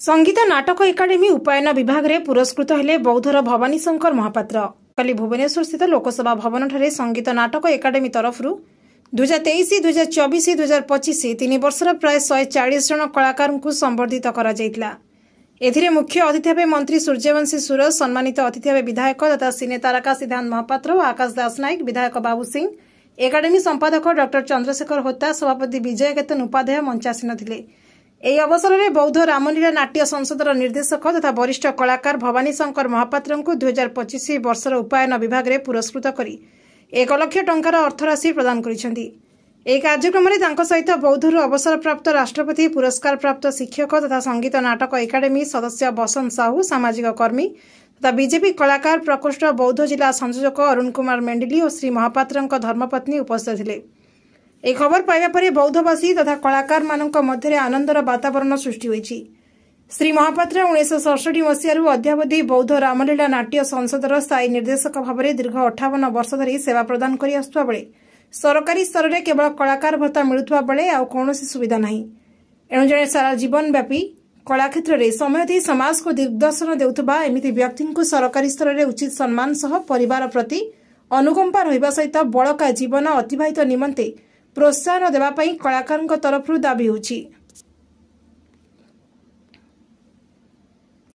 संगीत नाटक एकाडेमी उपायन विभाग में पुरस्कृत हेले बौद्धर भवानी शंकर महापात्र। कल भुवनेश्वर स्थित लोकसभा भवन ठारे संगीत नाटक एकाडेमी तरफ 2023, 2024, 2025 3 वर्षर प्राय 140 जन कलाकार को संबर्धित करा जायतिला। एथिरे मुख्य अतिथि भाव मंत्री सूर्यवंशी सूरज, सम्मानित अतिथि भाव विधायक तथा सिने तारका सिद्धांत महापात्र और आकाश दास नायक, विधायक बाबू सिंह, एकाडेमी संपादक डॉ चंद्रशेखर होता, सभापति विजय केतन उपाध्याय मंचासीन थिले। ଏହି ଅବସରରେ ବୌଦ୍ଧ ରାମଲୀଳା ନାଟ୍ୟ ସଂସଦର ନିର୍ଦ୍ଦେଶକ ତଥା ବରିଷ୍ଠ କଳାକାର ଭବାନୀ ଶଙ୍କର ମହାପାତ୍ରଙ୍କୁ 2025 ବର୍ଷର ଉପାୟନ ବିଭାଗରେ ପୁରସ୍କୃତ କରି 1 ଲକ୍ଷ ଟଙ୍କାର ଅର୍ଥରାଶି ପ୍ରଦାନ କରିଛନ୍ତି। ଏହି କାର୍ଯ୍ୟକ୍ରମରେ ତାଙ୍କ ସହିତ ବୌଦ୍ଧରୁ ଅବସରପ୍ରାପ୍ତ ରାଷ୍ଟ୍ରପତି ପୁରସ୍କାରପ୍ରାପ୍ତ ଶିକ୍ଷକ ତଥା ସଙ୍ଗୀତ ନାଟକ ଏକାଡେମୀ ସଦସ୍ୟ ବସନ୍ତ ସାହୁ, ସାମାଜିକ କର୍ମୀ ତଥା ବିଜେପି କଳାକାର ପ୍ରକୋଷ୍ଠ ବୌଦ୍ଧ ଜିଲ୍ଲା ସଂଯୋଜକ ଅରୁଣ କୁମାର ମେଣ୍ଡିଲି ଓ ଶ୍ରୀ ମହାପାତ୍ରଙ୍କ धर्मपत्नी उपस्थित ଥିଲେ। ଏହି ଖବର ପାଇବା ପରେ ବୌଦ୍ଧବାସୀ ତଥା କଳାକାର ମାନଙ୍କ ମଧ୍ୟରେ ଆନନ୍ଦର ବାତାବରଣ ସୃଷ୍ଟି ହୋଇଛି। ଶ୍ରୀ ମହାପାତ୍ର 1967 ମସିହାରୁ ଅଦ୍ୟାବଧି ବୌଦ୍ଧ ରାମଲୀଳା ନାଟ୍ୟ ସଂସଦର ସ୍ଥାୟୀ ନିର୍ଦ୍ଦେଶକ ଭାବରେ ଦୀର୍ଘ 58 ବର୍ଷ ଧରି ସେବା ପ୍ରଦାନ କରି ଆସୁଥିବା ବେଳେ ସରକାରୀ ସ୍ତରରେ କେବଳ କଳାକାର ଭତ୍ତା ମିଳୁଥିବା ବେଳେ ଆଉ କୌଣସି ସୁବିଧା ନାହିଁ। ଏଣୁ ଜଣେ ସାରା ଜୀବନ ବ୍ୟାପୀ କଳା କ୍ଷେତ୍ରରେ ସମୟ ଦେଇ ସମାଜକୁ ଦିଗ୍ଦର୍ଶନ ଦେଉଥିବା ଏମିତି ବ୍ୟକ୍ତିଙ୍କୁ ସରକାରୀ ସ୍ତରରେ ଉଚିତ ସମ୍ମାନ ସହ ପରିବାର ପ୍ରତି ଅନୁକମ୍ପା ରହିବା ସହିତ ବଳକା ଜୀବନ ଅତିବାହିତ ନିମନ୍ତେ ପ୍ରୋତ୍ସାହନ ଦେବା ପାଇଁ କଳାକାରଙ୍କ ତରଫରୁ ଦାବି ହେଉଛି।